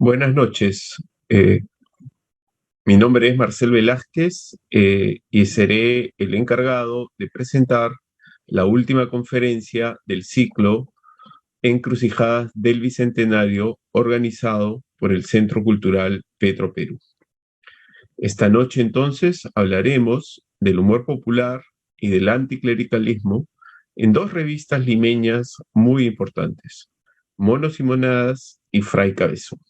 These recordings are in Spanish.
Buenas noches. Mi nombre es Marcel Velázquez y seré el encargado de presentar la última conferencia del ciclo Encrucijadas del Bicentenario organizado por el Centro Cultural Petro Perú. Esta noche entonces hablaremos del humor popular y del anticlericalismo en dos revistas limeñas muy importantes, Monos y Monadas y Fray Cabezón.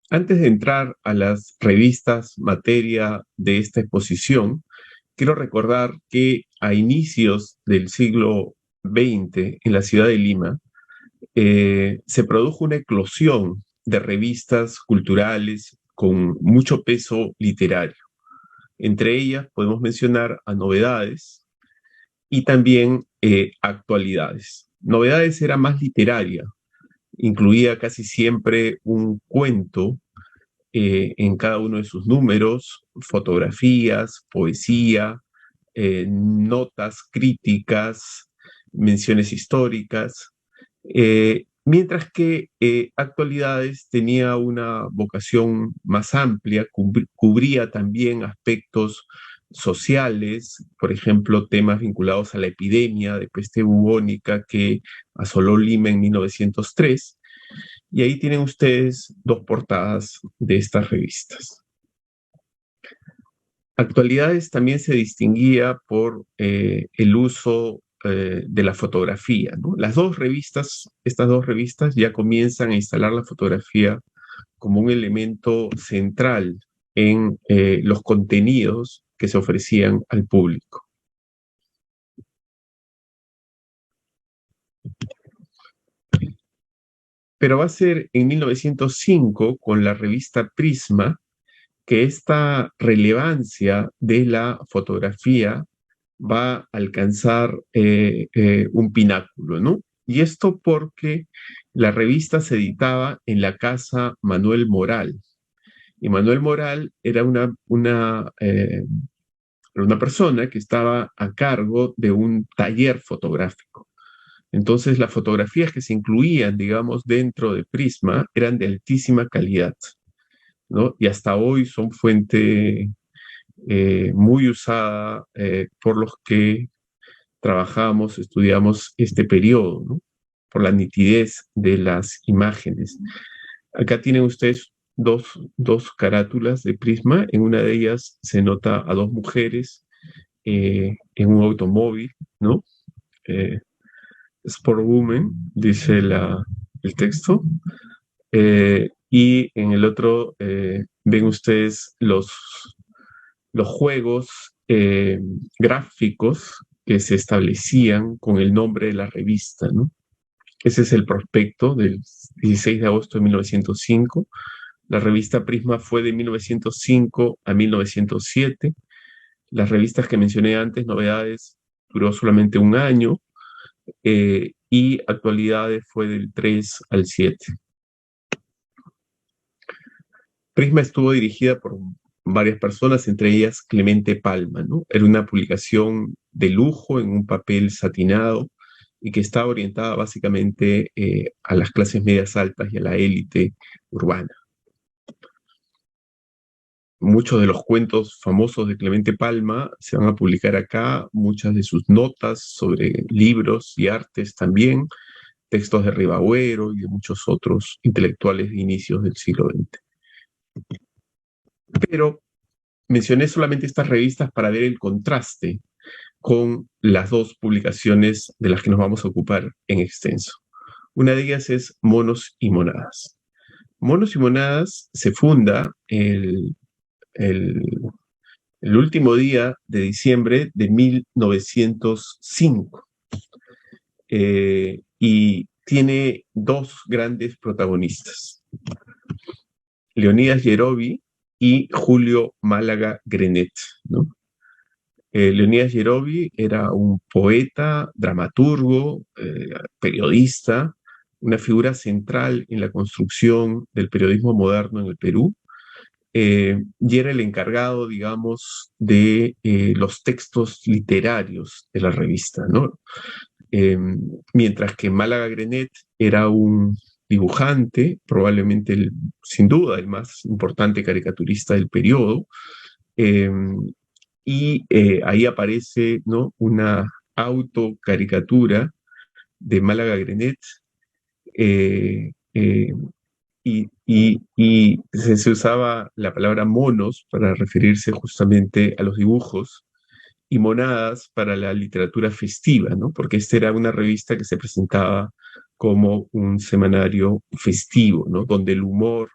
Antes de entrar a las revistas materia de esta exposición, quiero recordar que a inicios del siglo XX en la ciudad de Lima se produjo una eclosión de revistas culturales con mucho peso literario. Entre ellas podemos mencionar a Novedades y también Actualidades. Novedades era más literaria, incluía casi siempre un cuento en cada uno de sus números, fotografías, poesía, notas críticas, menciones históricas, mientras que Actualidades tenía una vocación más amplia, cubría también aspectos sociales, por ejemplo, temas vinculados a la epidemia de peste bubónica que asoló Lima en 1903, y ahí tienen ustedes dos portadas de estas revistas. Actualidades también se distinguía por el uso de la fotografía, ¿no? Estas dos revistas ya comienzan a instalar la fotografía como un elemento central en los contenidos que se ofrecían al público. Pero va a ser en 1905, con la revista Prisma, que esta relevancia de la fotografía va a alcanzar un pináculo, ¿no? Y esto porque la revista se editaba en la casa Manuel Moral. Y Manuel Moral era una persona que estaba a cargo de un taller fotográfico. Entonces, las fotografías que se incluían, digamos, dentro de Prisma eran de altísima calidad, ¿no? Y hasta hoy son fuente muy usada por los que trabajamos, estudiamos este periodo, ¿no? Por la nitidez de las imágenes. Acá tienen ustedes dos carátulas de Prisma. En una de ellas se nota a dos mujeres en un automóvil, ¿no? Sport Woman, dice el texto. Y en el otro ven ustedes los juegos gráficos que se establecían con el nombre de la revista, ¿no? Ese es el prospecto del 16 de agosto de 1905. La revista Prisma fue de 1905 a 1907. Las revistas que mencioné antes, Novedades, duró solamente un año, y Actualidades fue del 3 al 7. Prisma estuvo dirigida por varias personas, entre ellas Clemente Palma, ¿no? Era una publicación de lujo en un papel satinado y que estaba orientada básicamente a las clases medias altas y a la élite urbana. Muchos de los cuentos famosos de Clemente Palma se van a publicar acá, muchas de sus notas sobre libros y artes también, textos de Ribagüero y de muchos otros intelectuales de inicios del siglo XX. Pero mencioné solamente estas revistas para ver el contraste con las dos publicaciones de las que nos vamos a ocupar en extenso. Una de ellas es Monos y Monadas. Monos y Monadas se funda el último día de diciembre de 1905 y tiene dos grandes protagonistas, Leonidas Yerovi y Julio Málaga Grenet, ¿no? Leonidas Yerovi era un poeta, dramaturgo, periodista, una figura central en la construcción del periodismo moderno en el Perú, y era el encargado, digamos, de los textos literarios de la revista, ¿no? Eh, Mientras que Málaga Grenet era un dibujante, probablemente sin duda el más importante caricaturista del periodo, eh, ahí aparece, ¿no?, una autocaricatura de Málaga Grenet, eh, eh, y se usaba la palabra monos para referirse justamente a los dibujos y monadas para la literatura festiva, ¿no? Porque esta era una revista que se presentaba como un semanario festivo, ¿no? Donde el humor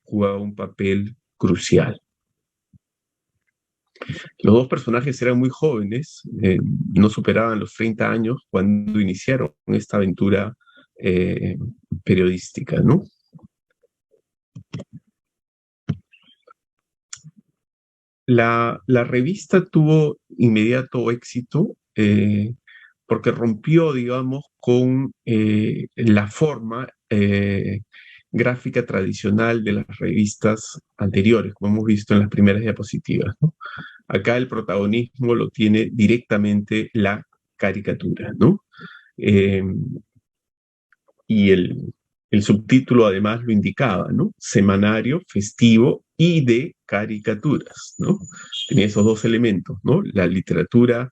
jugaba un papel crucial. Los dos personajes eran muy jóvenes, no superaban los 30 años cuando iniciaron esta aventura eh, periodística, ¿no? La revista tuvo inmediato éxito porque rompió, digamos, con la forma gráfica tradicional de las revistas anteriores, como hemos visto en las primeras diapositivas, ¿no? Acá el protagonismo lo tiene directamente la caricatura, ¿no? Eh, y el subtítulo además lo indicaba, ¿no? Semanario festivo y de caricaturas, ¿no? Tenía esos dos elementos, ¿no? La literatura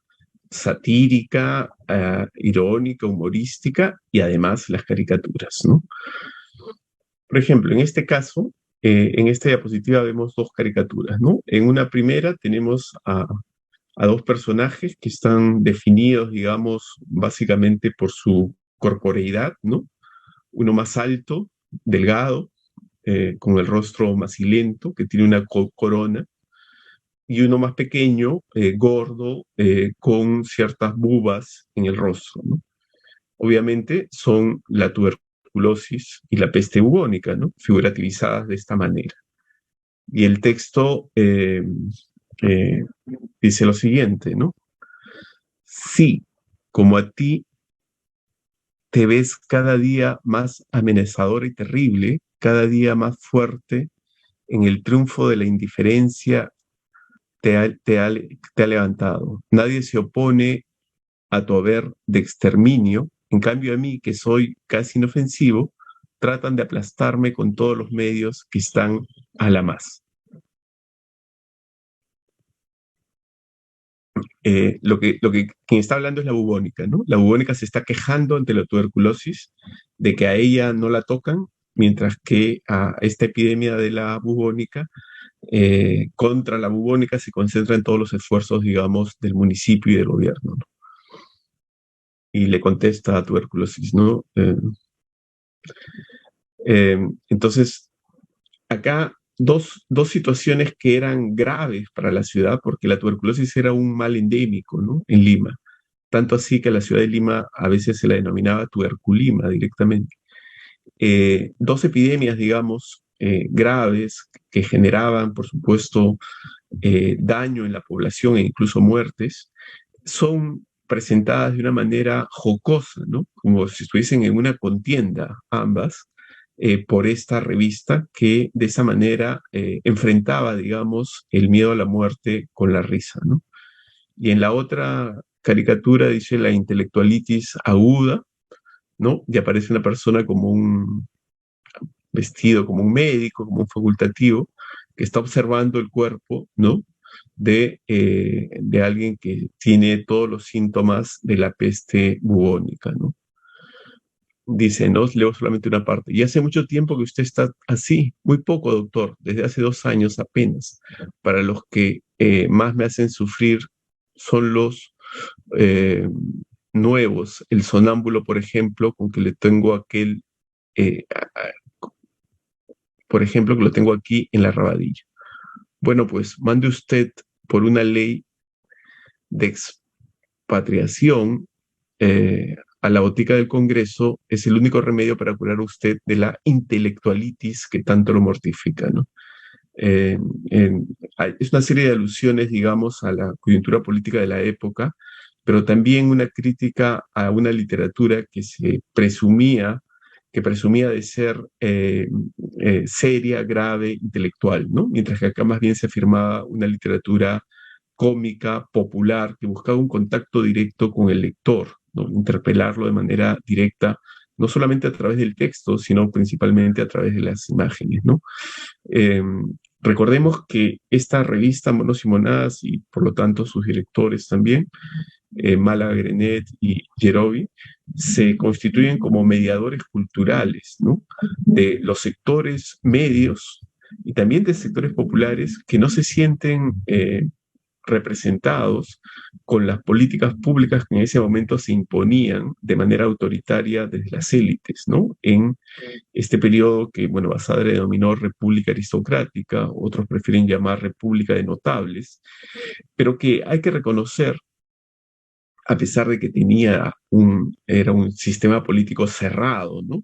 satírica, irónica, humorística y además las caricaturas, ¿no? Por ejemplo, en este caso, en esta diapositiva vemos dos caricaturas, ¿no? En una primera tenemos a dos personajes que están definidos, digamos, básicamente por su corporeidad, ¿no? Uno más alto, delgado, con el rostro macilento, que tiene una corona, y uno más pequeño, gordo, con ciertas bubas en el rostro, ¿no? Obviamente son la tuberculosis y la peste bubónica, ¿no? Figurativizadas de esta manera. Y el texto eh, dice lo siguiente, ¿no? Sí, como a ti te ves cada día más amenazadora y terrible, cada día más fuerte en el triunfo de la indiferencia te ha levantado. Nadie se opone a tu haber de exterminio. En cambio, a mí, que soy casi inofensivo, tratan de aplastarme con todos los medios que están a la más. Quien está hablando es la bubónica, ¿no? La bubónica se está quejando ante la tuberculosis de que a ella no la tocan, mientras que a esta epidemia de la bubónica, contra la bubónica se concentran todos los esfuerzos, digamos, del municipio y del gobierno, ¿no? Y le contesta a tuberculosis, ¿no? Entonces, acá dos situaciones que eran graves para la ciudad, porque la tuberculosis era un mal endémico, ¿no?, en Lima. Tanto así que a la ciudad de Lima a veces se la denominaba tuberculima directamente. Dos epidemias, digamos, graves que generaban, por supuesto, daño en la población e incluso muertes, son presentadas de una manera jocosa, ¿no? Como si estuviesen en una contienda ambas, por esta revista que de esa manera enfrentaba, digamos, el miedo a la muerte con la risa, ¿no? Y en la otra caricatura dice la intelectualitis aguda, ¿no? Y aparece una persona como un vestido, como un médico, como un facultativo, que está observando el cuerpo, ¿no?, de alguien que tiene todos los síntomas de la peste bubónica, ¿no? Dice, no, leo solamente una parte. Y hace mucho tiempo que usted está así, muy poco, doctor, desde hace 2 años apenas. Para los que más me hacen sufrir son los eh, nuevos, el sonámbulo, por ejemplo, con que le tengo aquel, eh, por ejemplo, que lo tengo aquí en la rabadilla. Bueno, pues mande usted por una ley de expatriación a la botica del Congreso, es el único remedio para curar a usted de la intelectualitis que tanto lo mortifica, ¿no? Eh, eh, es una serie de alusiones, digamos, a la coyuntura política de la época, pero también una crítica a una literatura que presumía de ser seria, grave, intelectual, ¿no? Mientras que acá más bien se afirmaba una literatura cómica, popular, que buscaba un contacto directo con el lector, ¿no? Interpelarlo de manera directa, no solamente a través del texto, sino principalmente a través de las imágenes, ¿no? Eh, Recordemos que esta revista, Monos y Monadas, y por lo tanto sus directores también, Málaga Grenet y Yerovi, se constituyen como mediadores culturales, ¿no? De los sectores medios y también de sectores populares que no se sienten representados con las políticas públicas que en ese momento se imponían de manera autoritaria desde las élites, ¿no? En este periodo que, bueno, Basadre denominó República Aristocrática, otros prefieren llamar República de Notables, pero que hay que reconocer, a pesar de que era un sistema político cerrado, ¿no?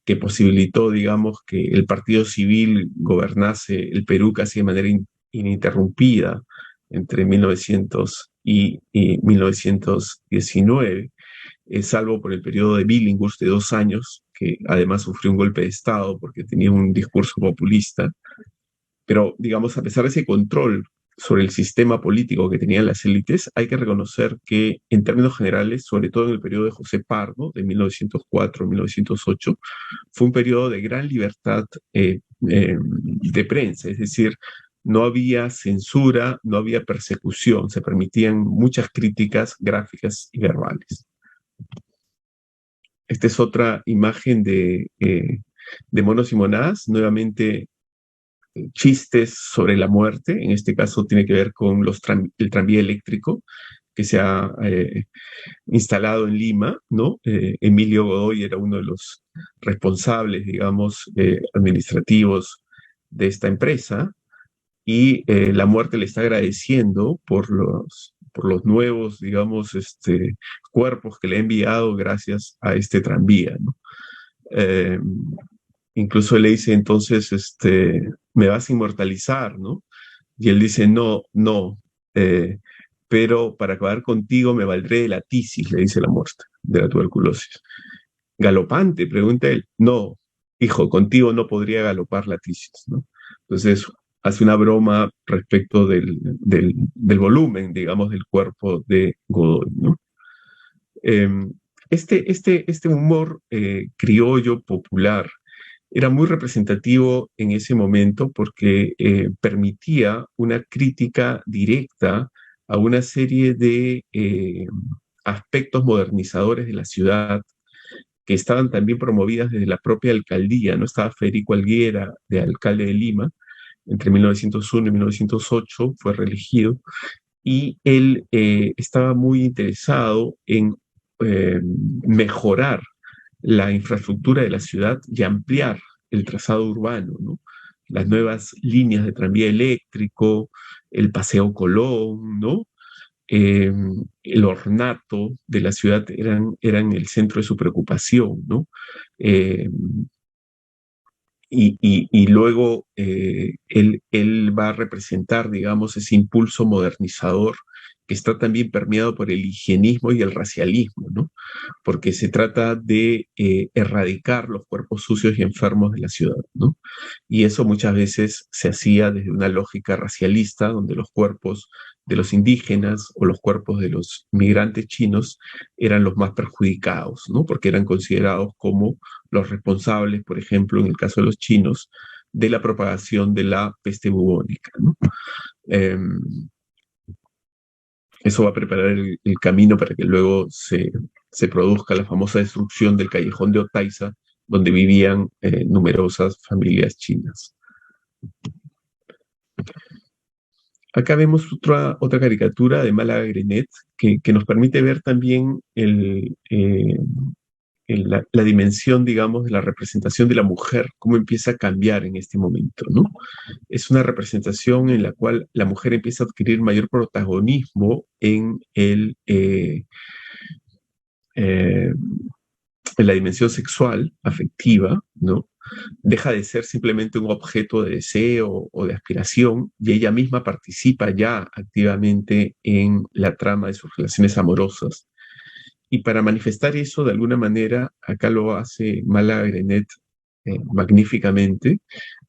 Que posibilitó, digamos, que el partido civil gobernase el Perú casi de manera ininterrumpida entre 1900 y 1919, salvo por el periodo de Billinghurst de 2 años, que además sufrió un golpe de Estado porque tenía un discurso populista. Pero, digamos, a pesar de ese control sobre el sistema político que tenían las élites, hay que reconocer que, en términos generales, sobre todo en el periodo de José Pardo, de 1904 a 1908, fue un periodo de gran libertad de prensa, es decir, no había censura, no había persecución, se permitían muchas críticas gráficas y verbales. Esta es otra imagen de Monos y Monadas, nuevamente chistes sobre la muerte, en este caso tiene que ver con el tranvía eléctrico que se ha instalado en Lima, ¿no? Emilio Godoy era uno de los responsables, digamos, administrativos de esta empresa, y la muerte le está agradeciendo por los nuevos, digamos, cuerpos que le ha enviado gracias a este tranvía, ¿no? Eh, Incluso le dice entonces, me vas a inmortalizar, ¿no? Y él dice, no, no, eh, pero para acabar contigo me valdré de la tisis, le dice la muerte, de la tuberculosis. ¿Galopante? Pregunta él. No, hijo, contigo no podría galopar la tisis, ¿no? Entonces hace una broma respecto del volumen, digamos, del cuerpo de Godoy, ¿no? Eh, este humor criollo popular era muy representativo en ese momento porque permitía una crítica directa a una serie de aspectos modernizadores de la ciudad que estaban también promovidas desde la propia alcaldía, ¿no? Estaba Federico Alguera, de alcalde de Lima, entre 1901 y 1908 fue reelegido, y él estaba muy interesado en mejorar la infraestructura de la ciudad y ampliar el trazado urbano, ¿no? Las nuevas líneas de tranvía eléctrico, el Paseo Colón, ¿no? Eh, el ornato de la ciudad eran el centro de su preocupación, ¿no? Eh, y luego él va a representar, digamos, ese impulso modernizador que está también permeado por el higienismo y el racialismo, ¿no? Porque se trata de erradicar los cuerpos sucios y enfermos de la ciudad, ¿no? Y eso muchas veces se hacía desde una lógica racialista, donde los cuerpos de los indígenas o los cuerpos de los migrantes chinos eran los más perjudicados, ¿no? Porque eran considerados como los responsables, por ejemplo, en el caso de los chinos, de la propagación de la peste bubónica, ¿no? Eh, Eso va a preparar el camino para que luego se produzca la famosa destrucción del callejón de Otaiza, donde vivían numerosas familias chinas. Acá vemos otra caricatura de Málaga Grenet que nos permite ver también la dimensión, digamos, de la representación de la mujer, cómo empieza a cambiar en este momento, ¿no? Es una representación en la cual la mujer empieza a adquirir mayor protagonismo eh, en la dimensión sexual, afectiva, ¿no? Deja de ser simplemente un objeto de deseo o de aspiración y ella misma participa ya activamente en la trama de sus relaciones amorosas. Y para manifestar eso de alguna manera, acá lo hace Málaga Grenet magníficamente,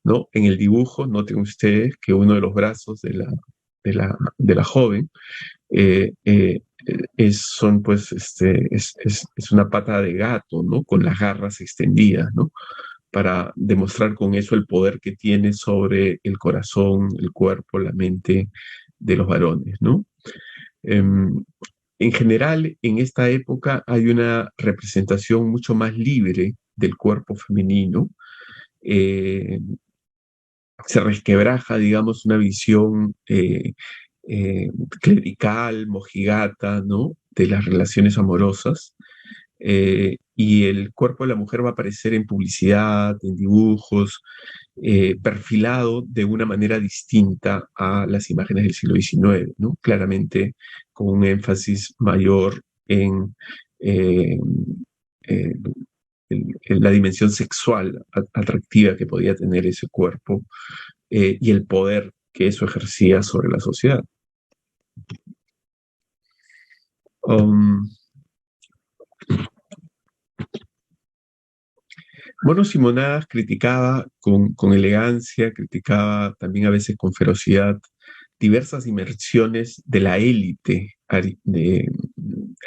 ¿no? En el dibujo, noten ustedes que uno de los brazos de la joven eh, eh, son pues es una pata de gato, ¿no? Con las garras extendidas, ¿no? Para demostrar con eso el poder que tiene sobre el corazón, el cuerpo, la mente de los varones, ¿no? Em, en general, en esta época hay una representación mucho más libre del cuerpo femenino. Eh, Se resquebraja, digamos, una visión eh, clerical, mojigata, ¿no? De las relaciones amorosas. Y el cuerpo de la mujer va a aparecer en publicidad, en dibujos, perfilado de una manera distinta a las imágenes del siglo XIX, ¿no? Claramente con un énfasis mayor eh, eh, en la dimensión sexual atractiva que podía tener ese cuerpo y el poder que eso ejercía sobre la sociedad. Um, Bueno, Simonadas criticaba con elegancia, criticaba también a veces con ferocidad diversas dimensiones de la élite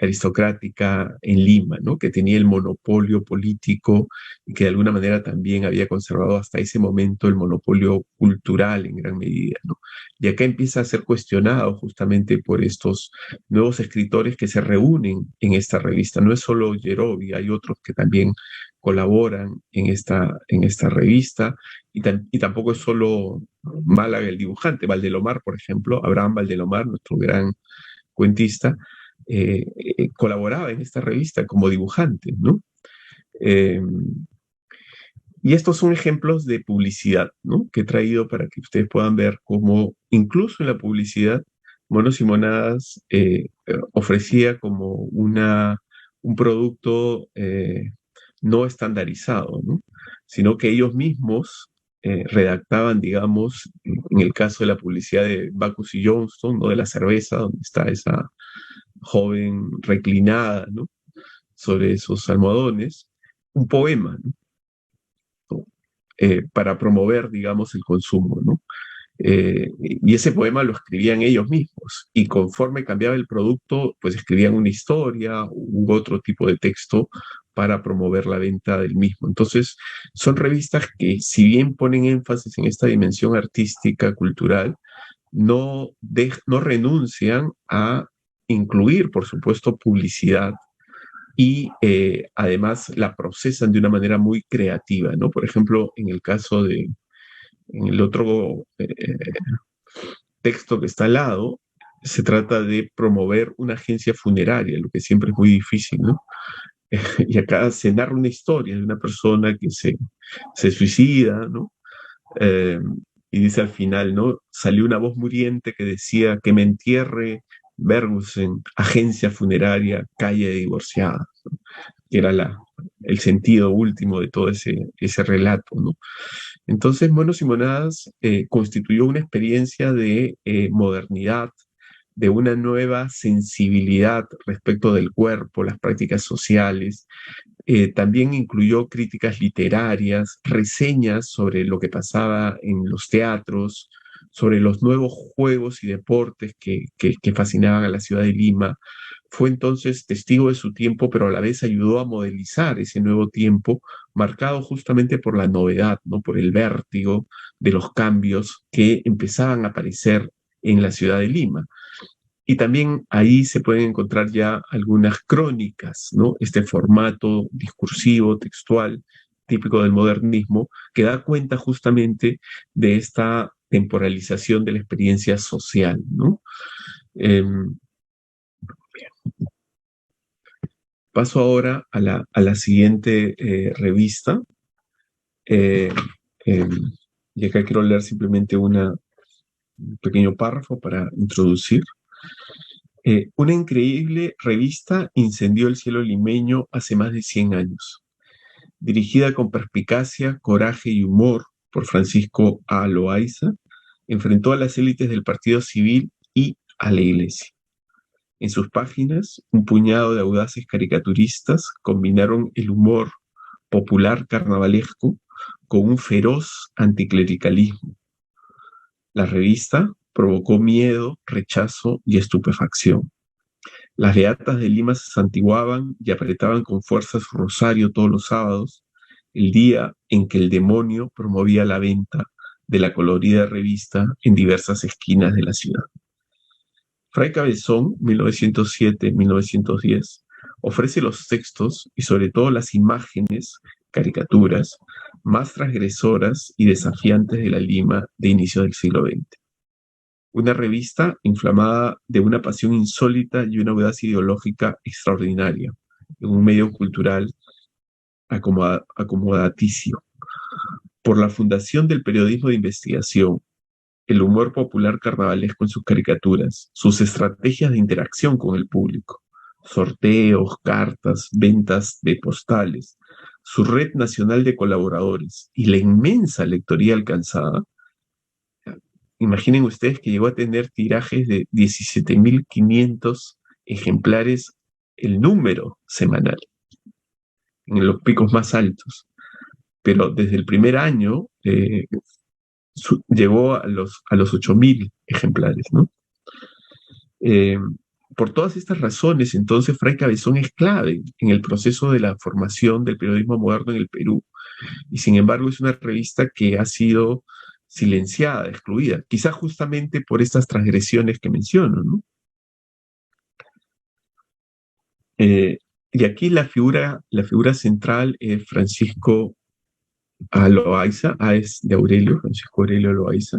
aristocrática en Lima, ¿no? Que tenía el monopolio político y que de alguna manera también había conservado hasta ese momento el monopolio cultural en gran medida, ¿no? Y acá empieza a ser cuestionado justamente por estos nuevos escritores que se reúnen en esta revista. No es solo Yerovi, hay otros que también colaboran en esta revista y tampoco es solo Málaga el dibujante, Valdelomar, por ejemplo, Abraham Valdelomar, nuestro gran cuentista, colaboraba en esta revista como dibujante, ¿no? Eh, y estos son ejemplos de publicidad, ¿no? Que he traído para que ustedes puedan ver cómo incluso en la publicidad, Monos y Monadas ofrecía como un producto no estandarizado, ¿no? Sino que ellos mismos redactaban, digamos, en el caso de la publicidad de Bacchus y Johnston, ¿no? De la cerveza, donde está esa joven reclinada, ¿no? Sobre esos almohadones, un poema, ¿no? Para promover, digamos, el consumo, ¿no? Y ese poema lo escribían ellos mismos y conforme cambiaba el producto, pues escribían una historia u otro tipo de texto para promover la venta del mismo. Entonces, son revistas que si bien ponen énfasis en esta dimensión artística, cultural, no renuncian a incluir, por supuesto, publicidad y además la procesan de una manera muy creativa, ¿no? Por ejemplo, en el otro texto que está al lado, se trata de promover una agencia funeraria, lo que siempre es muy difícil, ¿no? Y acá se narra una historia de una persona que se suicida, ¿no? Eh, y dice al final, ¿no? Salió una voz muriente que decía que me entierre Bergusen, agencia funeraria, calle de divorciadas, ¿no? Que era el sentido último de todo ese relato, ¿no? Entonces, Monos y Monadas constituyó una experiencia de modernidad, de una nueva sensibilidad respecto del cuerpo, las prácticas sociales. También incluyó críticas literarias, reseñas sobre lo que pasaba en los teatros, sobre los nuevos juegos y deportes que fascinaban a la ciudad de Lima. Fue entonces testigo de su tiempo, pero a la vez ayudó a modelizar ese nuevo tiempo, marcado justamente por la novedad, ¿no? Por el vértigo de los cambios que empezaban a aparecer en la ciudad de Lima. Y también ahí se pueden encontrar ya algunas crónicas, ¿no? Este formato discursivo, textual, típico del modernismo, que da cuenta justamente de esta temporalización de la experiencia social, ¿no? Eh, Paso ahora a la siguiente revista. Eh, eh, y acá quiero leer simplemente un pequeño párrafo para introducir. Una increíble revista incendió el cielo limeño hace más de 100 años. Dirigida con perspicacia, coraje y humor por Francisco A. Loaiza, enfrentó a las élites del partido civil y a la iglesia. En sus páginas, un puñado de audaces caricaturistas combinaron el humor popular carnavalesco con un feroz anticlericalismo. La revista provocó miedo, rechazo y estupefacción. Las beatas de Lima se santiguaban y apretaban con fuerza su rosario todos los sábados, el día en que el demonio promovía la venta de la colorida revista en diversas esquinas de la ciudad. Fray Cabezón, 1907-1910, ofrece los textos y sobre todo las imágenes, caricaturas, más transgresoras y desafiantes de la Lima de inicio del siglo XX. Una revista inflamada de una pasión insólita y una audacia ideológica extraordinaria, en un medio cultural acomodaticio. Por la fundación del periodismo de investigación, el humor popular carnavalesco en sus caricaturas, sus estrategias de interacción con el público, sorteos, cartas, ventas de postales, su red nacional de colaboradores y la inmensa lectoría alcanzada. Imaginen ustedes que llegó a tener tirajes de 17.500 ejemplares el número semanal, en los picos más altos. Pero desde el primer año llegó a los 8.000 ejemplares, ¿no? Eh, por todas estas razones, entonces, Fray Cabezón es clave en el proceso de la formación del periodismo moderno en el Perú. Y sin embargo, es una revista que ha sido silenciada, excluida, quizás justamente por estas transgresiones que menciono, ¿no? Y aquí la figura central es Francisco Loaiza, es de Aurelio, Francisco Aurelio Loaiza.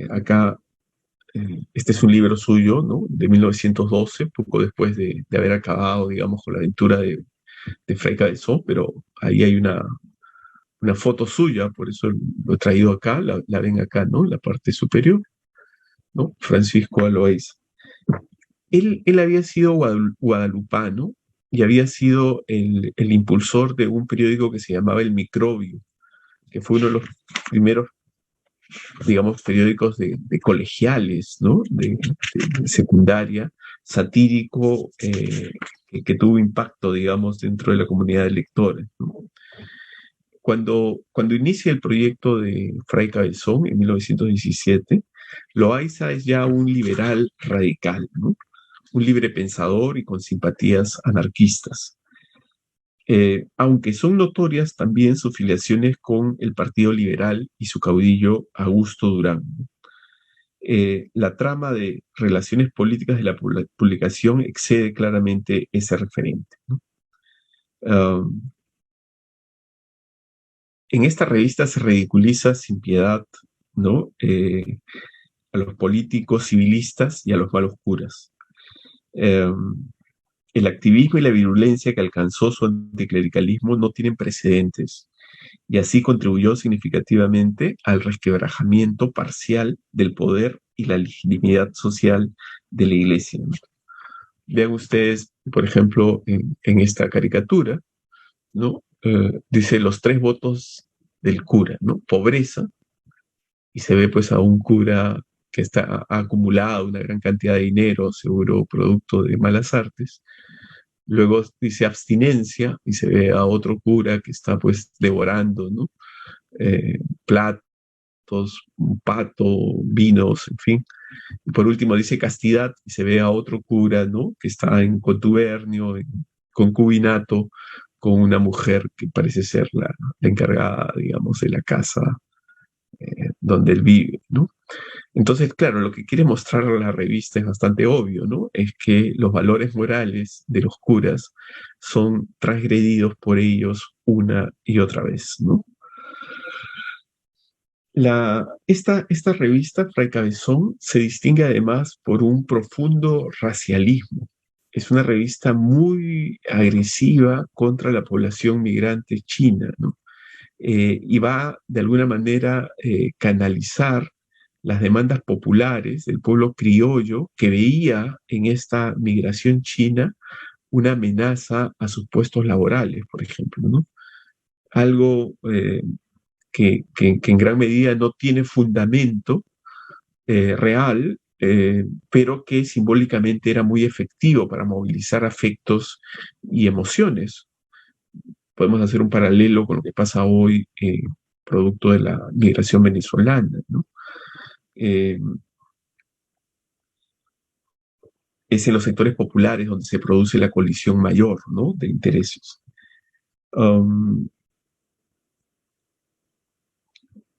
Acá, este es un libro suyo, ¿no? De 1912, poco después de haber acabado, digamos, con la aventura de Fray Cabezón, pero ahí hay una foto suya, por eso lo he traído acá, la ven acá, ¿no? En la parte superior, ¿no? Francisco Loaiza. Él había sido guadalupano y había sido el impulsor de un periódico que se llamaba El Microbio, que fue uno de los primeros, digamos, periódicos de colegiales, ¿no? De secundaria, satírico, que tuvo impacto, digamos, dentro de la comunidad de lectores, ¿no? Cuando inicia el proyecto de Fray Cabezón en 1917, Loaiza es ya un liberal radical, ¿no? Un libre pensador y con simpatías anarquistas. Aunque son notorias también sus filiaciones con el Partido Liberal y su caudillo Augusto Durán. La trama de relaciones políticas de la publicación excede claramente ese referente, ¿no? Um, en esta revista se ridiculiza sin piedad, ¿no? A los políticos civilistas y a los malos curas. El activismo y la virulencia que alcanzó su anticlericalismo no tienen precedentes, y así contribuyó significativamente al resquebrajamiento parcial del poder y la legitimidad social de la Iglesia. Vean ustedes, por ejemplo, en esta caricatura, ¿no? Dice los 3 votos del cura, ¿no? Pobreza, y se ve pues a un cura que ha acumulado una gran cantidad de dinero, seguro producto de malas artes. Luego dice abstinencia y se ve a otro cura que está pues devorando, ¿no? Platos, un pato, vinos, en fin. Y por último dice castidad y se ve a otro cura, ¿no? Que está en contubernio, en concubinato, con una mujer que parece ser la encargada, digamos, de la casa donde él vive, ¿no? Entonces, claro, lo que quiere mostrar la revista es bastante obvio, ¿no? Es que los valores morales de los curas son transgredidos por ellos una y otra vez, ¿no? Esta revista, Fray Cabezón, se distingue además por un profundo racialismo. Es una revista muy agresiva contra la población migrante china, ¿no? Y va de alguna manera canalizar las demandas populares del pueblo criollo que veía en esta migración china una amenaza a sus puestos laborales, por ejemplo, ¿no? Algo que en gran medida no tiene fundamento real, pero que simbólicamente era muy efectivo para movilizar afectos y emociones. Podemos hacer un paralelo con lo que pasa hoy, producto de la migración venezolana, ¿no? Eh, es en los sectores populares donde se produce la colisión mayor, ¿no?, de intereses. Um,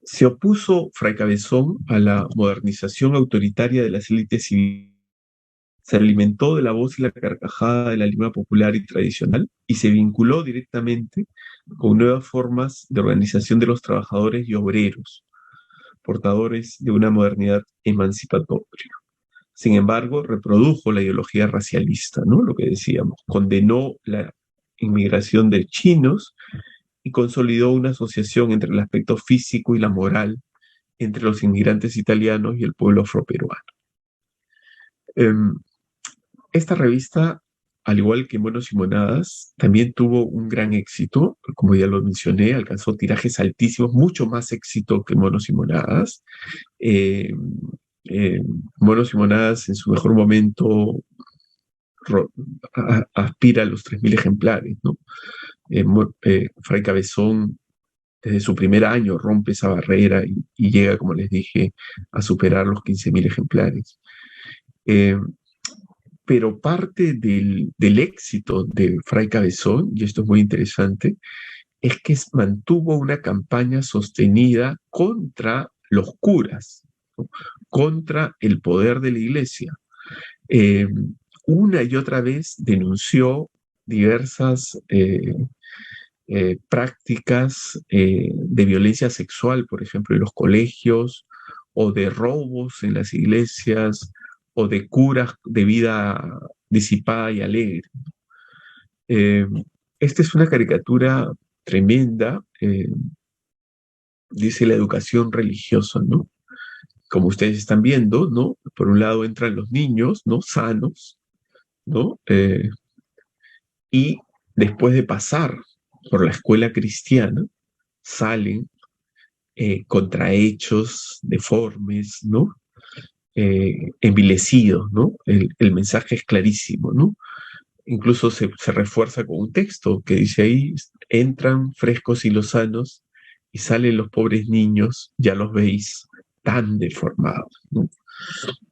Se opuso Fray Cabezón a la modernización autoritaria de las élites civiles, se alimentó de la voz y la carcajada de la Lima popular y tradicional y se vinculó directamente con nuevas formas de organización de los trabajadores y obreros, portadores de una modernidad emancipatoria. Sin embargo, reprodujo la ideología racialista, ¿no?, lo que decíamos, condenó la inmigración de chinos y consolidó una asociación entre el aspecto físico y la moral entre los inmigrantes italianos y el pueblo afroperuano. Eh, Esta revista, al igual que Monos y Monadas, también tuvo un gran éxito, como ya lo mencioné, alcanzó tirajes altísimos, mucho más éxito que Monos y Monadas. Eh, eh, Monos y Monadas en su mejor momento aspira a los 3.000 ejemplares, ¿no? Fray Cabezón, desde su primer año, rompe esa barrera y llega, como les dije, a superar los 15.000 ejemplares. Eh, pero parte del éxito de Fray Cabezón, y esto es muy interesante, es que mantuvo una campaña sostenida contra los curas, ¿no?, contra el poder de la iglesia. Eh, una y otra vez denunció diversas prácticas de violencia sexual, por ejemplo, en los colegios, o de robos en las iglesias, o de curas de vida disipada y alegre. Eh, Esta es una caricatura tremenda, dice la educación religiosa, ¿no? Como ustedes están viendo, ¿no? Por un lado entran los niños, ¿no?, sanos, ¿no? Y después de pasar por la escuela cristiana, salen contrahechos, deformes, ¿no? Envilecidos, ¿no? El mensaje es clarísimo, ¿no? Incluso se refuerza con un texto que dice ahí: entran frescos y lozanos y salen los pobres niños, ya los veis tan deformados, ¿no?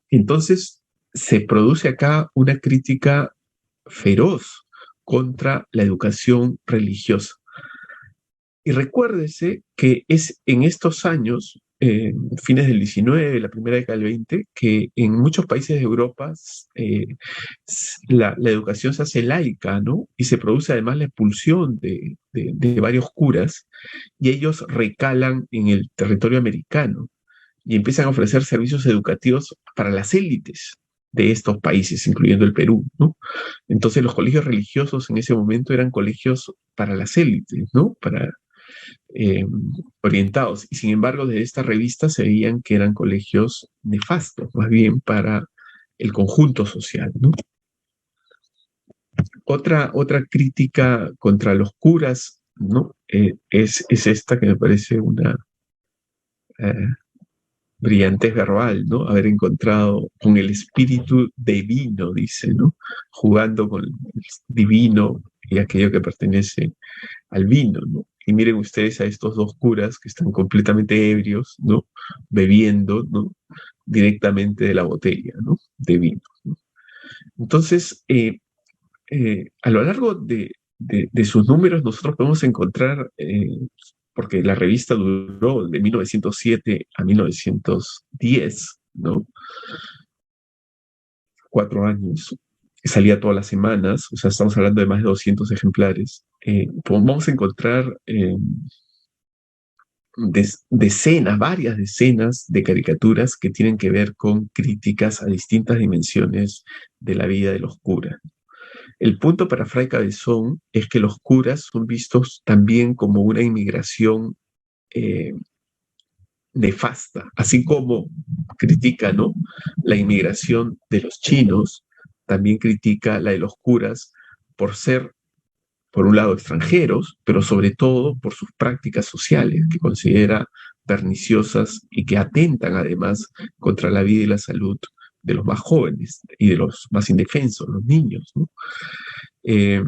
Entonces se produce acá una crítica feroz contra la educación religiosa. Y recuérdese que es en estos años, fines del 19, la primera década del 20, que en muchos países de Europa la educación se hace laica, ¿no? Y se produce además la expulsión de varios curas, y ellos recalan en el territorio americano y empiezan a ofrecer servicios educativos para las élites de estos países, incluyendo el Perú, ¿no? Entonces los colegios religiosos en ese momento eran colegios para las élites, ¿no? Para eh, orientados. Y sin embargo, de esta revista se veían que eran colegios nefastos, más bien para el conjunto social, ¿no? Otra crítica contra los curas, ¿no? Es esta, que me parece una eh, brillantez verbal, ¿no? Haber encontrado con el espíritu divino, dice, ¿no? Jugando con el divino y aquello que pertenece al vino, ¿no? Y miren ustedes a estos dos curas que están completamente ebrios, ¿no? Bebiendo, ¿no?, directamente de la botella, ¿no?, de vino, ¿no? Entonces, a lo largo de sus números nosotros podemos encontrar, porque la revista duró de 1907 a 1910, ¿no? 4 años. Salía todas las semanas, o sea, estamos hablando de más de 200 ejemplares. Vamos a encontrar decenas, varias decenas de caricaturas que tienen que ver con críticas a distintas dimensiones de la vida de los curas. El punto para Fray Cabezón es que los curas son vistos también como una inmigración eh, nefasta, así como critica, ¿no?, la inmigración de los chinos, también critica la de los curas por ser, por un lado, extranjeros, pero sobre todo por sus prácticas sociales, que considera perniciosas y que atentan además contra la vida y la salud de los más jóvenes y de los más indefensos, los niños, ¿no? Eh,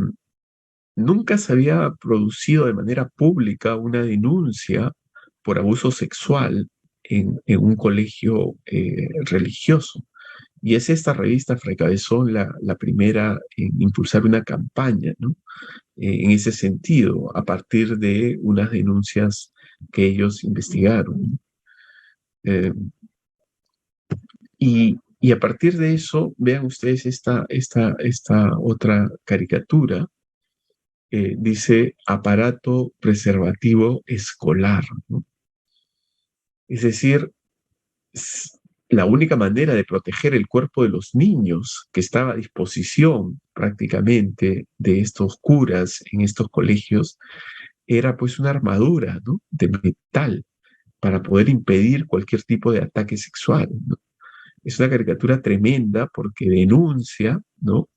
Nunca se había producido de manera pública una denuncia por abuso sexual en un colegio religioso. Y es esta revista, Fray Cabezón, la primera en impulsar una campaña, ¿no? En ese sentido, a partir de unas denuncias que ellos investigaron, ¿no? Eh, y a partir de eso, vean ustedes esta otra caricatura, dice aparato preservativo escolar, ¿no? Es decir, la única manera de proteger el cuerpo de los niños que estaba a disposición prácticamente de estos curas en estos colegios era pues una armadura, ¿no?, de metal para poder impedir cualquier tipo de ataque sexual, ¿no? Es una caricatura tremenda porque denuncia, ¿no?,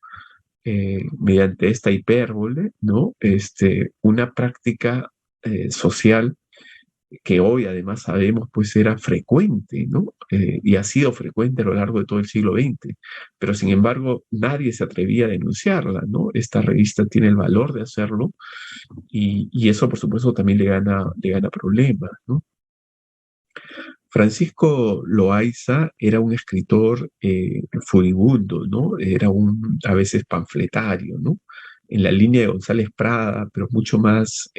mediante esta hipérbole, ¿no?, una práctica social que hoy además sabemos pues era frecuente, ¿no? Y ha sido frecuente a lo largo de todo el siglo XX, pero sin embargo nadie se atrevía a denunciarla, ¿no? Esta revista tiene el valor de hacerlo y eso por supuesto también le gana problemas, ¿no? Francisco Loaiza era un escritor furibundo, ¿no? Era a veces panfletario, ¿no? En la línea de González Prada, pero mucho más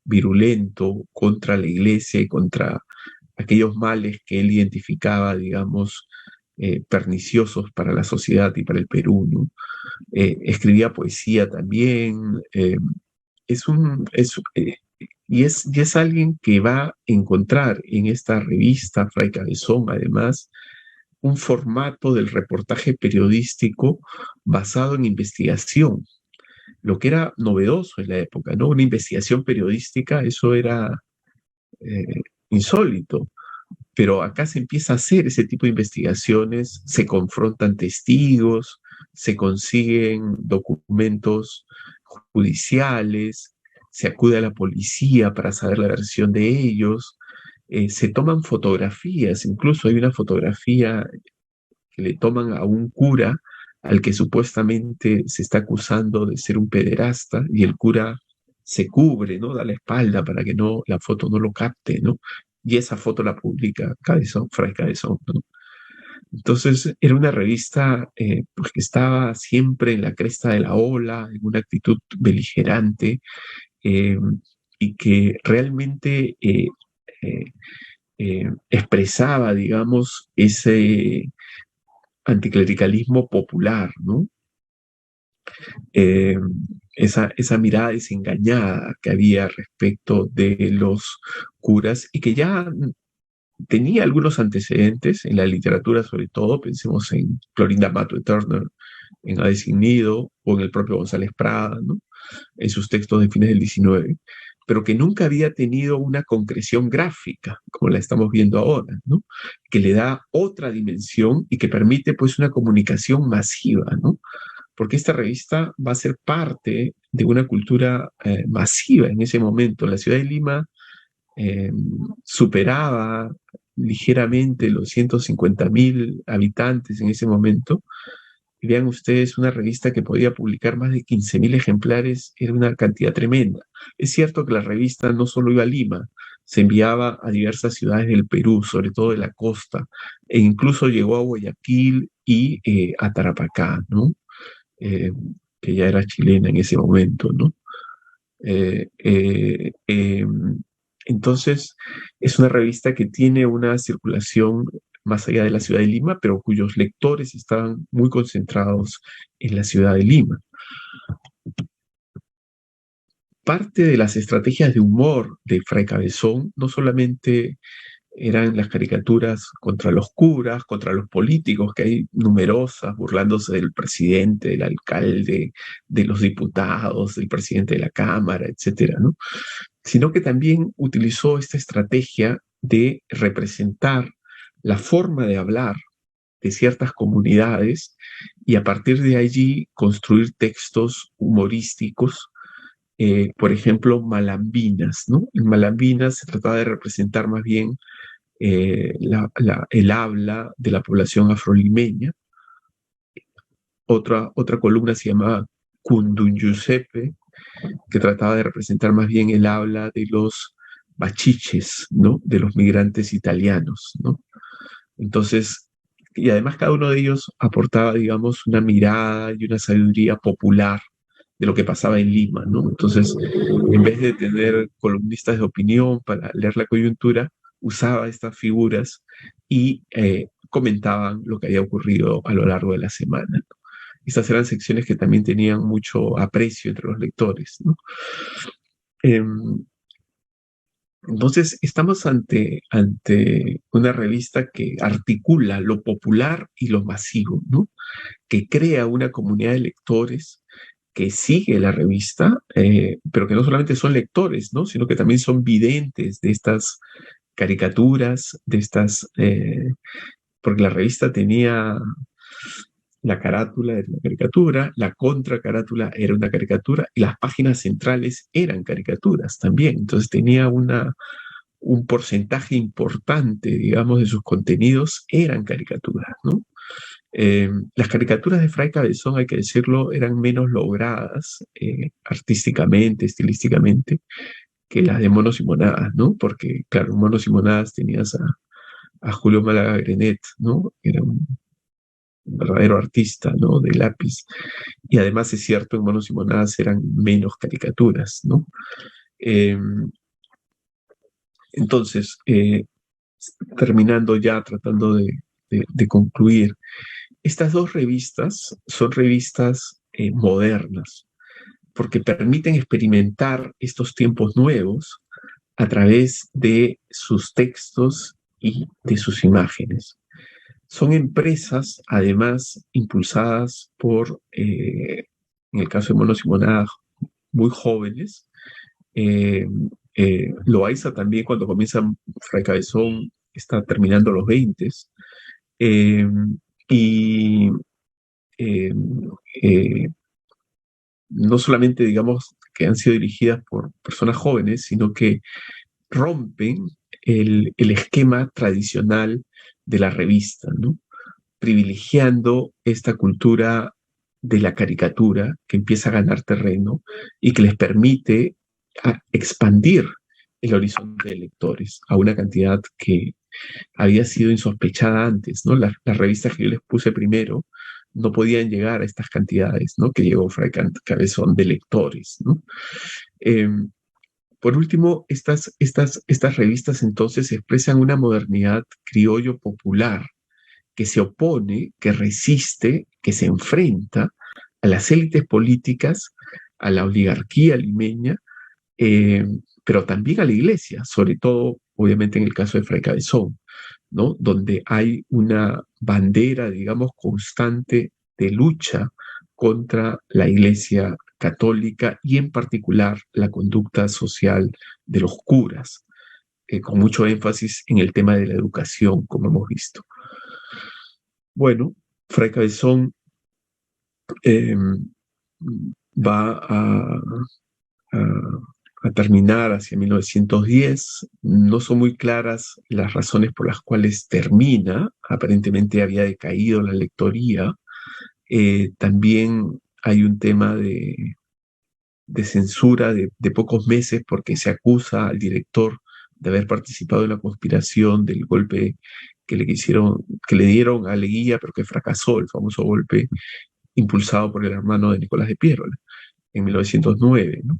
virulento contra la iglesia y contra aquellos males que él identificaba, digamos, perniciosos para la sociedad y para el Perú, ¿no? Escribía poesía también. Es un, es, y es alguien que va a encontrar en esta revista, Fray Cabezón, además, un formato del reportaje periodístico basado en investigación, lo que era novedoso en la época, ¿no? Una investigación periodística, eso era eh, insólito, pero acá se empieza a hacer ese tipo de investigaciones, se confrontan testigos, se consiguen documentos judiciales, se acude a la policía para saber la versión de ellos, se toman fotografías, incluso hay una fotografía que le toman a un cura al que supuestamente se está acusando de ser un pederasta y el cura se cubre, ¿no? Da la espalda para que no, la foto no lo capte, ¿no? Y esa foto la publica Cabezón, Fray Cabezón, ¿no? Entonces era una revista pues que estaba siempre en la cresta de la ola, en una actitud beligerante eh, y que realmente eh, expresaba, digamos, ese anticlericalismo popular, ¿no? Eh, esa mirada desengañada que había respecto de los curas y que ya tenía algunos antecedentes en la literatura, sobre todo, pensemos en Clorinda Matue Turner, en Hades sin Nido, o en el propio González Prada, ¿no?, en sus textos de fines del XIX, pero que nunca había tenido una concreción gráfica, como la estamos viendo ahora, ¿no?, que le da otra dimensión y que permite pues una comunicación masiva, ¿no?, porque esta revista va a ser parte de una cultura masiva en ese momento. La ciudad de Lima eh, superaba ligeramente los 150.000 habitantes en ese momento. Y vean ustedes, una revista que podía publicar más de 15.000 ejemplares era una cantidad tremenda. Es cierto que la revista no solo iba a Lima, se enviaba a diversas ciudades del Perú, sobre todo de la costa, e incluso llegó a Guayaquil y a Tarapacá, ¿no? Eh, que ya era chilena en ese momento, ¿no? Eh, eh, eh, entonces, es una revista que tiene una circulación más allá de la ciudad de Lima, pero cuyos lectores estaban muy concentrados en la ciudad de Lima. Parte de las estrategias de humor de Fray Cabezón no solamente eran las caricaturas contra los curas, contra los políticos, que hay numerosas, burlándose del presidente, del alcalde, de los diputados, del presidente de la Cámara, etcétera, ¿no?, sino que también utilizó esta estrategia de representar la forma de hablar de ciertas comunidades y a partir de allí construir textos humorísticos. Por ejemplo, Malambinas, ¿no? En Malambinas se trataba de representar más bien el habla de la población afrolimeña. Otra columna se llamaba Cundunyusepe, que trataba de representar más bien el habla de los bachiches, ¿no?, de los migrantes italianos, ¿no? Entonces, y además cada uno de ellos aportaba, digamos, una mirada y una sabiduría popular de lo que pasaba en Lima, ¿no? Entonces, en vez de tener columnistas de opinión para leer la coyuntura, usaba estas figuras y comentaban lo que había ocurrido a lo largo de la semana. Estas eran secciones que también tenían mucho aprecio entre los lectores, ¿no? Em, entonces, estamos ante una revista que articula lo popular y lo masivo, ¿no? Que crea una comunidad de lectores que sigue la revista, pero que no solamente son lectores, ¿no? Sino que también son videntes de estas caricaturas, porque la revista tenía la carátula era una caricatura, la contracarátula era una caricatura y las páginas centrales eran caricaturas también. Entonces tenía un porcentaje importante, digamos, de sus contenidos eran caricaturas, ¿no? Las caricaturas de Fray Cabezón, hay que decirlo, eran menos logradas artísticamente, estilísticamente, que las de Monos y Monadas, ¿no? Porque, claro, en Monos y Monadas tenías a Julio Málaga Grenet, ¿no? Era un verdadero artista, ¿no? De lápiz. Y además es cierto, en Monos y Monadas eran menos caricaturas, ¿no? Eh, entonces, terminando ya, tratando de concluir, estas dos revistas son revistas modernas, porque permiten experimentar estos tiempos nuevos a través de sus textos y de sus imágenes. Son empresas, además, impulsadas por, en el caso de Monos y Monadas, muy jóvenes. Eh, Loaiza también, cuando comienza Fray Cabezón, está terminando los 20. Eh, y eh, eh, no solamente, digamos, que han sido dirigidas por personas jóvenes, sino que rompen el esquema tradicional de la revista, ¿no? Privilegiando esta cultura de la caricatura que empieza a ganar terreno y que les permite expandir el horizonte de lectores a una cantidad que había sido insospechada antes, ¿no? Las revistas que yo les puse primero no podían llegar a estas cantidades, ¿no? Que llegó Fray Cabezón de lectores, ¿no? Eh, por último, estas revistas entonces expresan una modernidad criollo popular que se opone, que resiste, que se enfrenta a las élites políticas, a la oligarquía limeña, eh, pero también a la iglesia, sobre todo, obviamente, en el caso de Fray Cabezón, ¿no? Donde hay una bandera, digamos, constante de lucha contra la iglesia católica y en particular la conducta social de los curas, con mucho énfasis en el tema de la educación, como hemos visto. Bueno, Fray Cabezón eh, va a, a terminar hacia 1910. No son muy claras las razones por las cuales termina. Aparentemente había decaído la lectoría. También hay un tema de censura de pocos meses porque se acusa al director de haber participado en la conspiración del golpe que le dieron a Leguía, pero que fracasó, el famoso golpe impulsado por el hermano de Nicolás de Piérola en 1909, ¿no?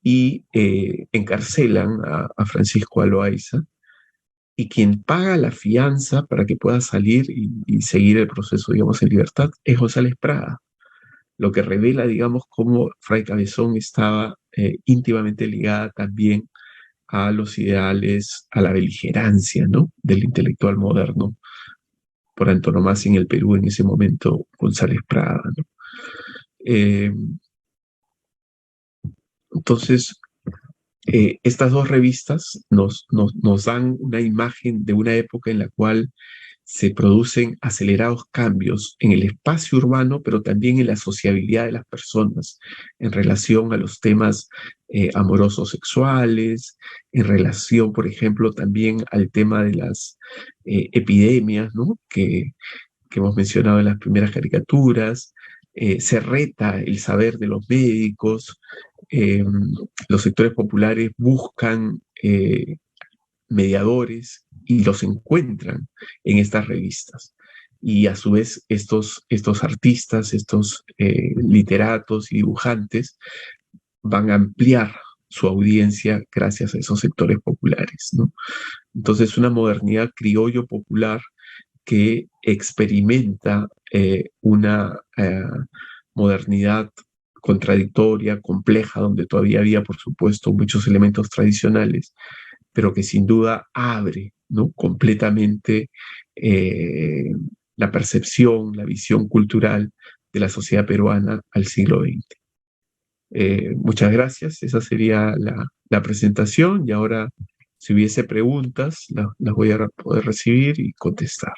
Y encarcelan a Francisco Aloaiza, y quien paga la fianza para que pueda salir y seguir el proceso, digamos, en libertad, es González Prada, lo que revela, digamos, cómo Fray Cabezón estaba íntimamente ligada también a los ideales, a la beligerancia, ¿no? Del intelectual moderno, por antonomasia en el Perú en ese momento, González Prada, ¿no? Eh, entonces, estas dos revistas nos dan una imagen de una época en la cual se producen acelerados cambios en el espacio urbano, pero también en la sociabilidad de las personas en relación a los temas amorosos sexuales, en relación, por ejemplo, también al tema de las epidemias, ¿no? Que hemos mencionado en las primeras caricaturas. Se reta el saber de los médicos. eh, los sectores populares buscan mediadores y los encuentran en estas revistas. y a su vez estos artistas, estos literatos y dibujantes van a ampliar su audiencia gracias a esos sectores populares, ¿no? Entonces, una modernidad criollo popular que experimenta una modernidad contradictoria, compleja, donde todavía había, por supuesto, muchos elementos tradicionales, pero que sin duda abre, ¿no?, completamente eh, la percepción, la visión cultural de la sociedad peruana al siglo XX. Muchas gracias, esa sería la presentación y ahora si hubiese preguntas las voy a poder recibir y contestar.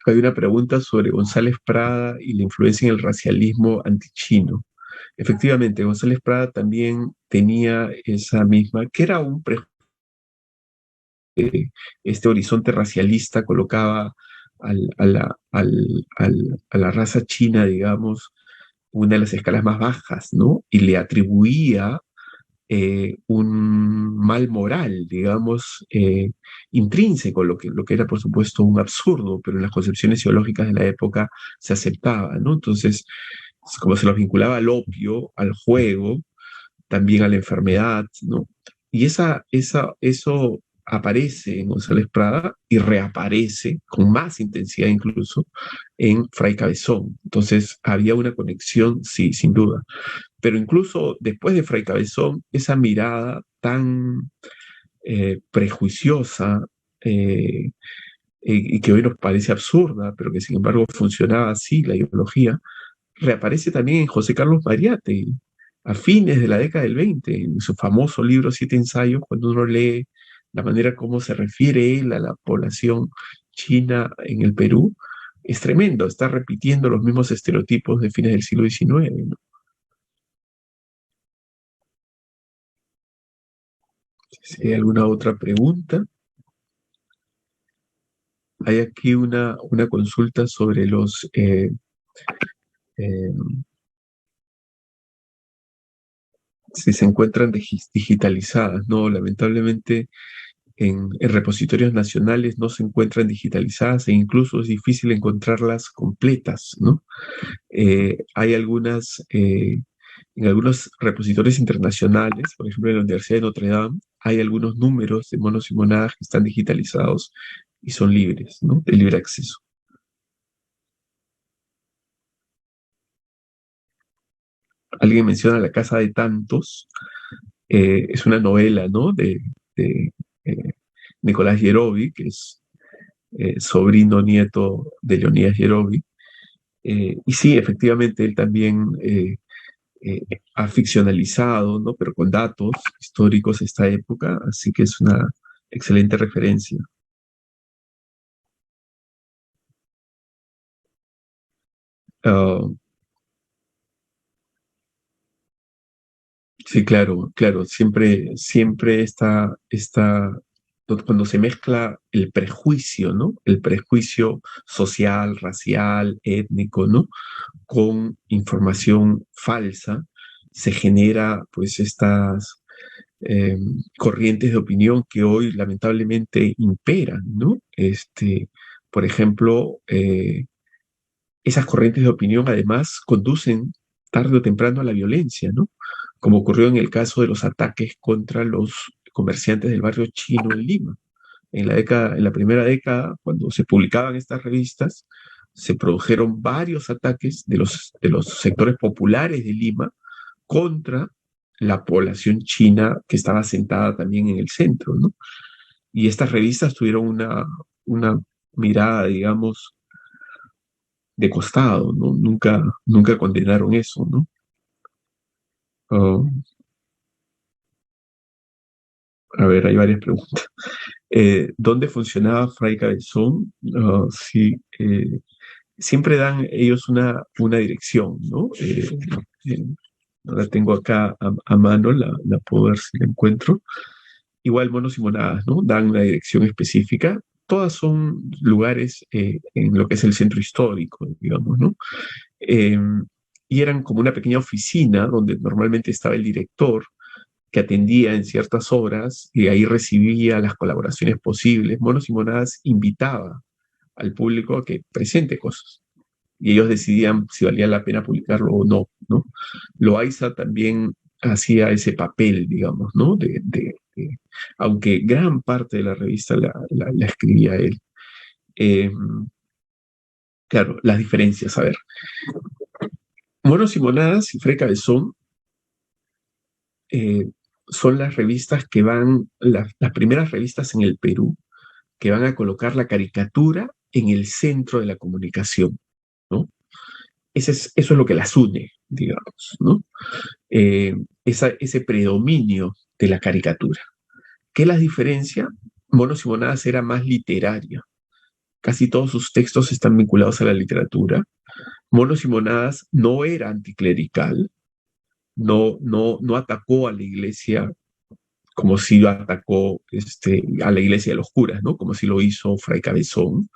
Hay una pregunta sobre González Prada y la influencia en el racialismo antichino. Efectivamente, González Prada también tenía esa misma, que era un este horizonte racialista, colocaba a la raza china, digamos, una de las escalas más bajas, ¿no? Y le atribuía un mal moral, digamos, intrínseco, lo que era por supuesto un absurdo, pero en las concepciones ideológicas de la época se aceptaba, ¿no? Entonces, como se los vinculaba al opio, al juego, también a la enfermedad, ¿no? Y eso aparece en González Prada y reaparece con más intensidad incluso en Fray Cabezón. Entonces había una conexión, sí, sin duda. Pero incluso después de Fray Cabezón, esa mirada tan prejuiciosa y que hoy nos parece absurda, pero que sin embargo funcionaba así, la ideología, reaparece también en José Carlos Mariátegui, a fines de la década del 20, en su famoso libro Siete Ensayos, cuando uno lee la manera como se refiere él a la población china en el Perú, es tremendo, está repitiendo los mismos estereotipos de fines del siglo XIX, ¿no? Si hay alguna otra pregunta. Hay aquí una consulta sobre eh, si se encuentran digitalizadas. No, lamentablemente en repositorios nacionales no se encuentran digitalizadas e incluso es difícil encontrarlas completas, ¿no? Hay en algunos repositorios internacionales, por ejemplo en la Universidad de Notre Dame, hay algunos números de monos y monadas que están digitalizados y son libres, ¿no? De libre acceso. Alguien menciona La Casa de Tantos, es una novela, ¿no? De, eh, Nicolás Yerovi, que es sobrino nieto de Leonidas Yerovi. Y sí, efectivamente, él también eh, ha ficcionalizado, ¿no? Pero con datos históricos esta época, así que es una excelente referencia. Uh, sí, claro, claro, siempre cuando se mezcla el prejuicio, ¿no? El prejuicio social, racial, étnico, ¿no? Con información falsa, se genera pues estas eh, corrientes de opinión que hoy lamentablemente imperan, ¿no? Por ejemplo, esas corrientes de opinión además conducen tarde o temprano a la violencia, ¿no? Como ocurrió en el caso de los ataques contra los comerciantes del barrio chino en Lima. En la primera década, cuando se publicaban estas revistas, se produjeron varios ataques de los sectores populares de Lima contra la población china que estaba sentada también en el centro, ¿no? Y estas revistas tuvieron una mirada, digamos, de costado, ¿no? Nunca condenaron eso, ¿no? Uh, a ver, hay varias preguntas. ¿Dónde funcionaba Fray Cabezón? Sí, siempre dan ellos una dirección, ¿no? Eh, no la tengo acá a mano, la puedo ver si la encuentro. igual Monos y Monadas, ¿no? Dan una dirección específica. Todas son lugares en lo que es el centro histórico, digamos, ¿no? Eh, y eran como una pequeña oficina donde normalmente estaba el director que atendía en ciertas horas y ahí recibía las colaboraciones posibles. Monos y Monadas invitaba al público a que presente cosas y ellos decidían si valía la pena publicarlo o no, ¿no? Loaiza también hacía ese papel, digamos, ¿no? Aunque gran parte de la revista la escribía él. Eh, claro, las diferencias, a ver. Monos y Monadas y Fray Cabezón eh, son las revistas que van, las primeras revistas en el Perú que van a colocar la caricatura en el centro de la comunicación, ¿no? Eso es lo que las une, digamos, ¿no? Ese predominio de la caricatura. ¿Qué las diferencia? Monos y Monadas era más literaria. Casi todos sus textos están vinculados a la literatura. Monos y Monadas no era anticlerical, no atacó a la iglesia como si lo atacó a la iglesia de los curas, ¿no? Como si lo hizo Fray Cabezón.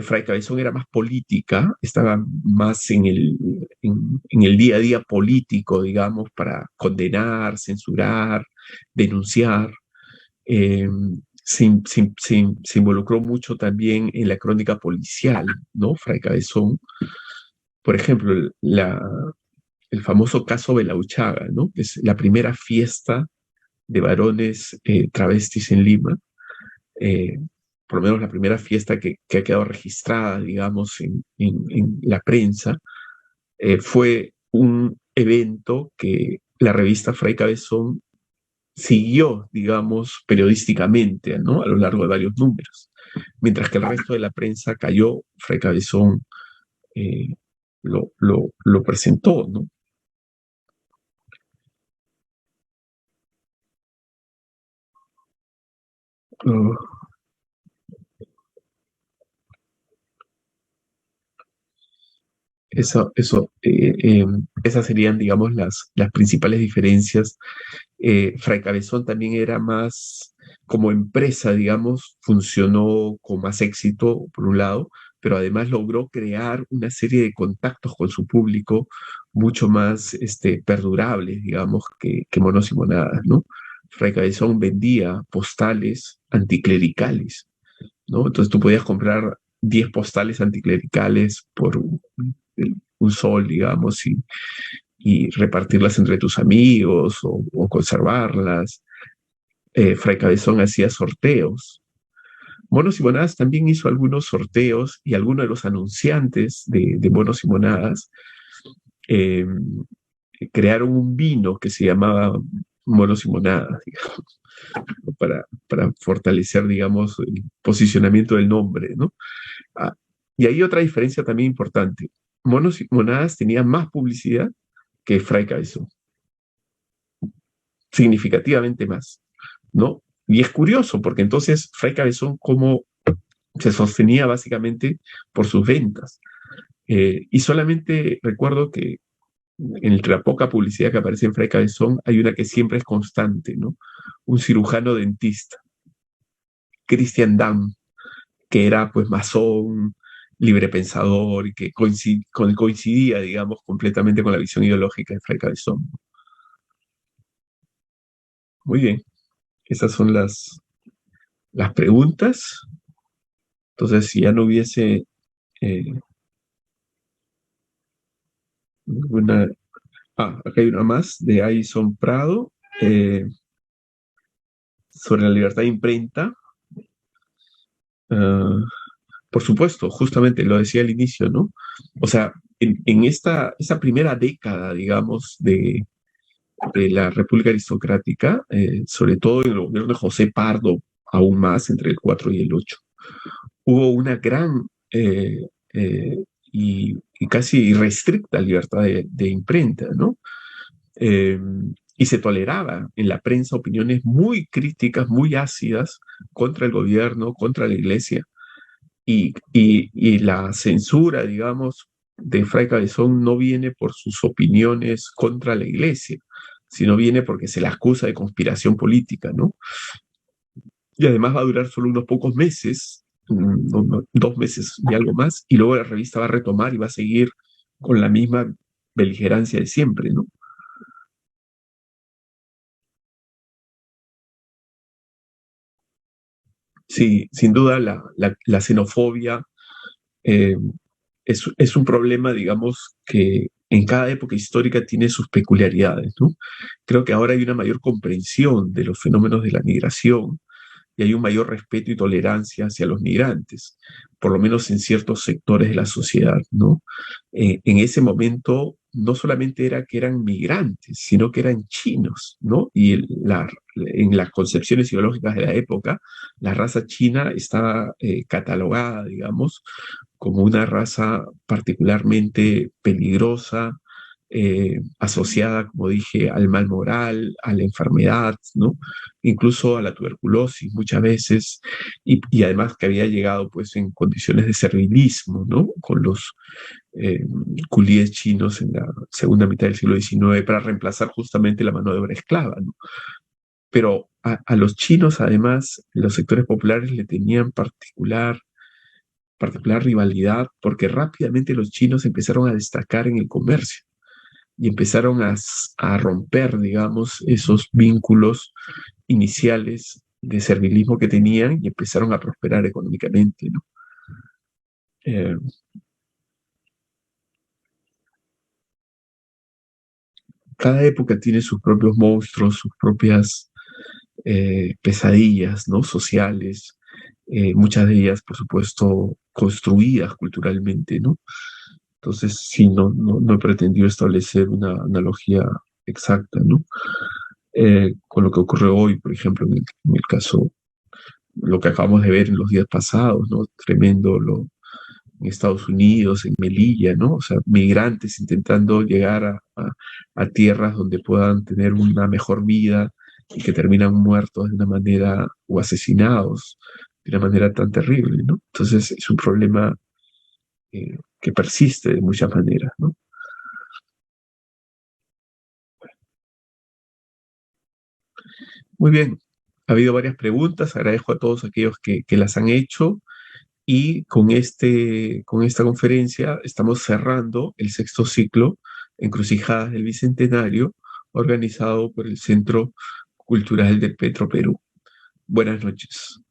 Fray Cabezón era más política, estaba más en el día a día político, digamos, para condenar, censurar, denunciar. Eh, se involucró mucho también en la crónica policial, ¿no? Fray Cabezón. Por ejemplo, el famoso caso Belauchaga, ¿no? Que es la primera fiesta de varones travestis en Lima, eh, por lo menos la primera fiesta que ha quedado registrada, digamos, en la prensa, fue un evento que la revista Fray Cabezón siguió, digamos, periodísticamente, ¿no? A lo largo de varios números. Mientras que el resto de la prensa cayó, Fray Cabezón eh, lo presentó, ¿no? Uh, esas serían, digamos, las principales diferencias. Fray Cabezón también era más, como empresa, digamos, funcionó con más éxito, por un lado, pero además logró crear una serie de contactos con su público mucho más perdurables, digamos, que Monos y Monadas, ¿no? Fray Cabezón vendía postales anticlericales, ¿no? Entonces tú podías comprar 10 postales anticlericales por un sol, digamos, y repartirlas entre tus amigos o conservarlas. Fray Cabezón hacía sorteos. Monos y Monadas también hizo algunos sorteos y algunos de los anunciantes de Monos y Monadas eh, crearon un vino que se llamaba Monos y Monadas, digamos, para fortalecer, digamos, el posicionamiento del nombre, ¿no? Ah, y hay otra diferencia también importante. Monos y Monadas tenía más publicidad que Fray Cabezón, significativamente más, ¿no? Y es curioso, porque entonces Fray Cabezón como se sostenía básicamente por sus ventas. Y solamente recuerdo que entre la poca publicidad que aparece en Fray Cabezón hay una que siempre es constante, ¿no? Un cirujano dentista, Christian Damm, que era pues masón, librepensador y que coincidía, digamos, completamente con la visión ideológica de Fray Cabezón. Muy bien, esas son las preguntas. Entonces, si ya no hubiese eh, ninguna... Ah, acá hay una más de Aison Prado sobre la libertad de imprenta. Ah, por supuesto, justamente lo decía al inicio, ¿no? O sea, en esa primera década, digamos, de la República Aristocrática, sobre todo en el gobierno de José Pardo, aún más, entre el 4 y el 8, hubo una gran y casi irrestricta libertad de imprenta, ¿no? Eh, y se toleraba en la prensa opiniones muy críticas, muy ácidas contra el gobierno, contra la iglesia, y la censura, digamos, de Fray Cabezón no viene por sus opiniones contra la iglesia, sino viene porque se la acusa de conspiración política, ¿no? Y además va a durar solo unos pocos meses, 2 meses y algo más, y luego la revista va a retomar y va a seguir con la misma beligerancia de siempre, ¿no? Sí, sin duda la xenofobia eh, es un problema, digamos, que en cada época histórica tiene sus peculiaridades, ¿no? Creo que ahora hay una mayor comprensión de los fenómenos de la migración y hay un mayor respeto y tolerancia hacia los migrantes, por lo menos en ciertos sectores de la sociedad, ¿no? En ese momento no solamente era que eran migrantes, sino que eran chinos, ¿no? En las concepciones ideológicas de la época, la raza china estaba catalogada, digamos, como una raza particularmente peligrosa, asociada, como dije, al mal moral, a la enfermedad, ¿no? Incluso a la tuberculosis muchas veces, y además que había llegado pues en condiciones de servilismo, ¿no? Con los eh, culíes chinos en la segunda mitad del siglo XIX para reemplazar justamente la mano de obra esclava, ¿no? Pero a los chinos, además, los sectores populares le tenían particular rivalidad porque rápidamente los chinos empezaron a destacar en el comercio y empezaron a romper, digamos, esos vínculos iniciales de servilismo que tenían y empezaron a prosperar económicamente, ¿no? Eh, Cada época tiene sus propios monstruos, sus propias pesadillas, ¿no? Sociales, muchas de ellas, por supuesto, construidas culturalmente, ¿no? Entonces, sí, no he pretendido establecer una analogía exacta, ¿no? Con lo que ocurre hoy, por ejemplo, en el caso, lo que acabamos de ver en los días pasados, ¿no? Tremendo en Estados Unidos, en Melilla, ¿no? O sea, migrantes intentando llegar a tierras donde puedan tener una mejor vida y que terminan muertos de una manera o asesinados de una manera tan terrible, ¿no? Entonces es un problema que persiste de muchas maneras, ¿no? Muy bien, ha habido varias preguntas, agradezco a todos aquellos que las han hecho y con esta conferencia estamos cerrando el sexto ciclo Encrucijadas del Bicentenario, organizado por el Centro Cultural del Petro Perú. Buenas noches.